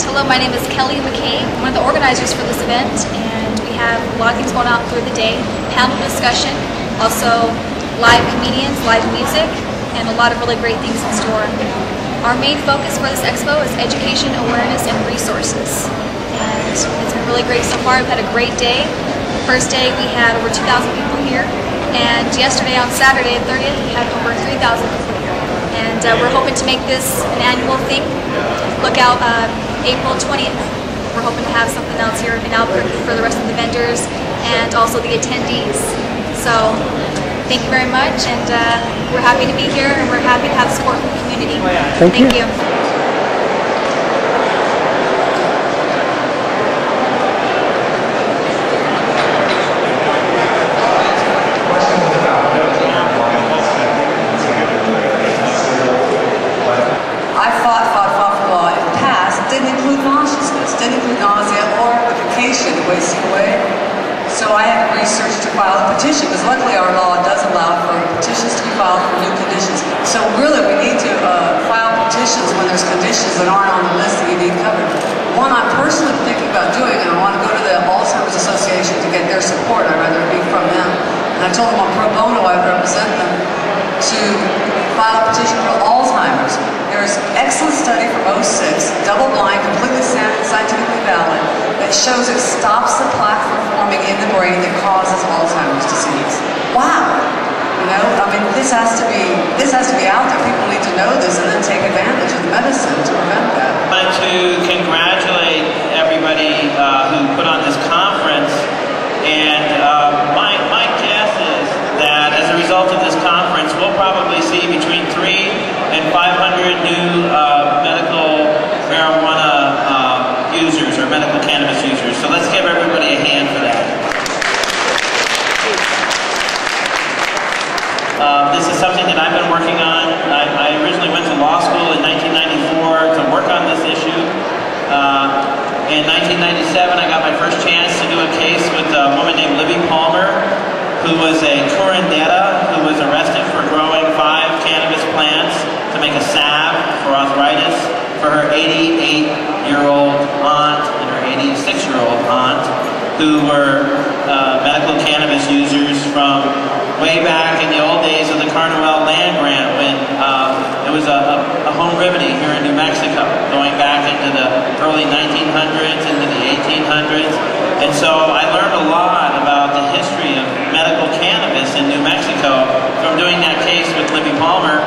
Hello, my name is Kelly McCabe. I'm one of the organizers for this event, and we have a lot of things going on through the day. Panel discussion, also live comedians, live music, and a lot of really great things in store. Our main focus for this expo is education, awareness, and resources. And it's been really great so far. We've had a great day. The first day we had over 2,000 people here, and yesterday on Saturday, the 30th, we had over 3,000 people here. And we're hoping to make this an annual thing. Look out April 20th. We're hoping to have something else here in Albuquerque for the rest of the vendors and also the attendees. So thank you very much, and we're happy to be here, and we're happy to have support from the community. Thank you. Wasting away. So I had research to file a petition, because luckily our law does allow for petitions to be filed for new conditions. So really we need to file petitions when there's conditions that aren't on the list that you need covered. One I'm personally thinking about doing, and I want to go to the Alzheimer's Association to get their support. I'd rather it be from them. And I told them on pro bono I would represent them to file a petition for Alzheimer's. There's an excellent study from 2006, double-blind, completely scientifically valid, that shows it stops the plaque from forming in the brain that causes Alzheimer's disease. Wow! You know, I mean, this has to be out there. People need to know this and then take advantage of the medicine to prevent that. I wanted to congratulate everybody who put on this conference, and my guess is that as a result of this conference, we'll probably see between 300 and 500 new medical marijuana users or medical cannabis users. So let's give everybody a hand for that. This is something that I've been working on. I originally went to law school in 1994 to work on this issue. In 1997, I got my first chance to do a case with a woman named Libby Palmer, who was a curandera who was arrested for growing 5 cannabis plants to make a salve for arthritis for her 88-year-old aunt and her 86-year-old aunt, who were medical cannabis users from way back in the old days of the Carnival land grant, when it was a home remedy here in New Mexico, going back into the early 1900s, into the 1800s. And so I learned a lot about the history of medical cannabis in New Mexico from doing that case with Libby Palmer.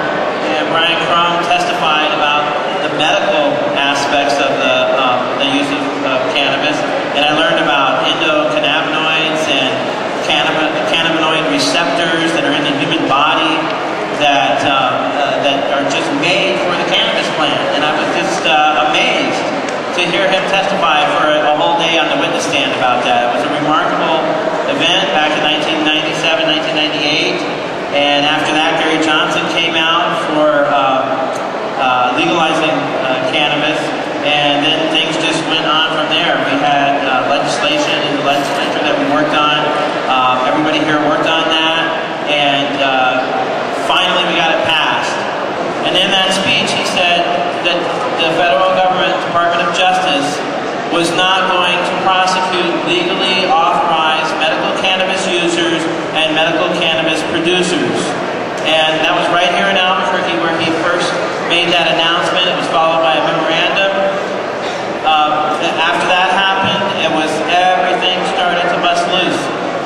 And Brian Crum testified about the medical aspects of the use of cannabis. And I learned about endocannabinoids and cannabinoid receptors that are in the human body that are just made for the cannabis plant. And I was just amazed to hear him testify for a whole day on the witness stand about that. It was a remarkable event back in 1997, 1998. And after that, Gary Johnson came out for legalizing cannabis, and then things just went on from there. We had legislation in the legislature that we worked on. Everybody here worked on that, and finally we got it passed. And in that speech, he said that the federal government, Department of Justice, was not going to prosecute legally authorized medical cannabis users and medical cannabis producers. And that was right here in Albuquerque where he first made that announcement. It was followed by a memorandum. After that happened, everything started to bust loose.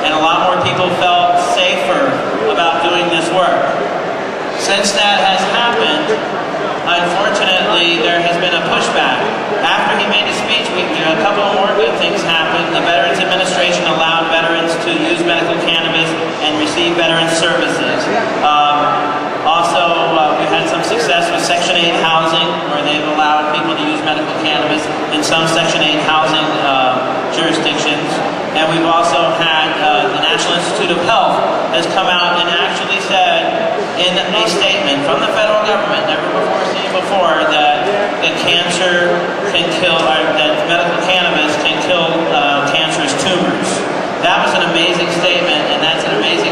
And a lot more people felt safer about doing this work. Since that has happened, unfortunately, there has been a pushback. After he made his speech, a couple more good things happened. The Veterans Administration allowed veterans to use medical cannabis and receive veterans services. Also, we've had some success with Section 8 housing, where they've allowed people to use medical cannabis in some Section 8 housing jurisdictions. And we've also had the National Institute of Health has come out and actually said in a statement from the federal government, never before seen before, that cancer can kill, or that medical cannabis can kill cancerous tumors. That was an amazing statement, and that's an amazing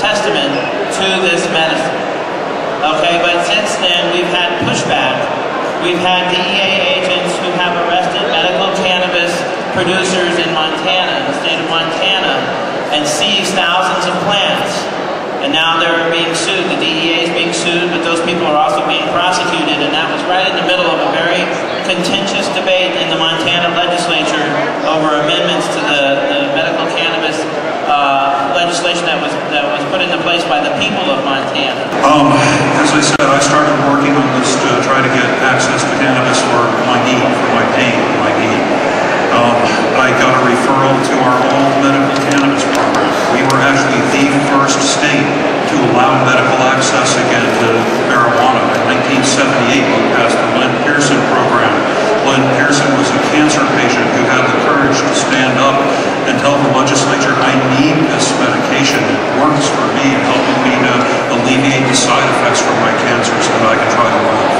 testament to this medicine. Okay, but since then we've had pushback. We've had DEA agents who have producers in Montana, the state of Montana, and seized thousands of plants. And now they're being sued. The DEA is being sued, but those people are also being prosecuted. And that was right in the middle of a very contentious debate in the Montana legislature over amendments to the medical cannabis legislation that was put into place by the people of Montana. As I said, I started working on this to try to get access to cannabis for my need, for my pain, my need. I got a referral to our old medical cannabis program. We were actually the first state to allow medical access again to marijuana. In 1978, we passed the Lynn Pearson program. Lynn Pearson was a cancer patient who had the courage to stand up and tell the legislature, I need this medication. It works for me and helping me to alleviate the side effects from my cancer so that I can try to live.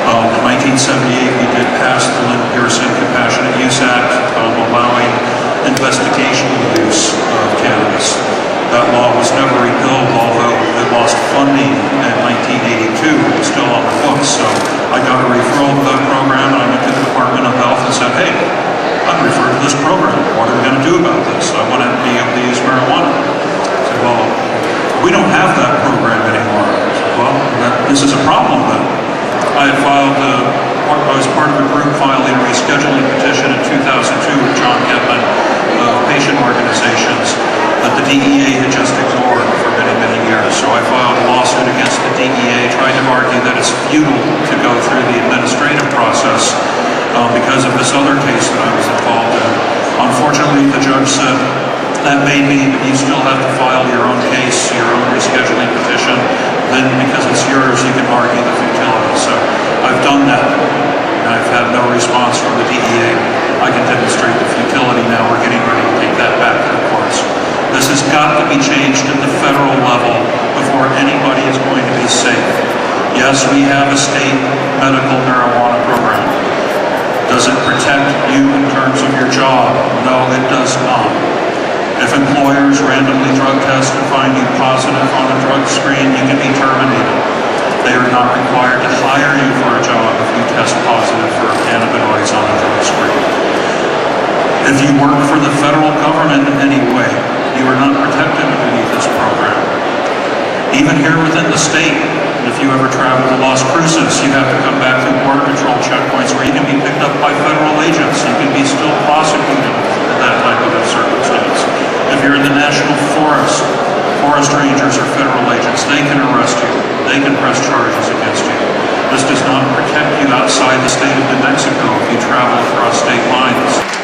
In 1978, we did pass the Lynn Pearson Compassionate Use Act, allowing investigational use of cannabis. That law was never repealed, although it lost funding in 1982. It was still on the books. So I got a referral to that program, and I went to the Department of Health and said, hey, I'm referred to this program. What are we going to do about this? I want to be able to use marijuana. I said, well, we don't have that program anymore. I said, well, this is a problem then. I had filed, I was part of a group filing a rescheduling petition in 2002 with John Getman of patient organizations that the DEA had just ignored for many, many years. So I filed a lawsuit against the DEA, trying to argue that it's futile to go through the administrative process because of this other case that I was involved in. Unfortunately, the judge said, that may be, but you still have to file your own case, your own rescheduling petition. Then, because it's yours, you can argue the futility. So I've done that, and I've had no response from the DEA. I can demonstrate the futility now. We're getting ready to take that back to the courts. This has got to be changed at the federal level before anybody is going to be safe. Yes, we have a state medical marijuana program. Does it protect you in terms of your job? No, it does not. If employers randomly drug test and find you positive on a drug screen, you can be terminated. They are not required to hire you for a job if you test positive for cannabinoids on a drug screen. If you work for the federal government in any way, you are not protected underneath this program. Even here within the state, if you ever travel to Las Cruces, you have to come back through border control checkpoints where you can be picked up by federal agents. You can be still prosecuted in that type of a circumstance. If you're in the national forest, forest rangers are federal agents. They can arrest you. They can press charges against you. This does not protect you outside the state of New Mexico if you travel across state lines.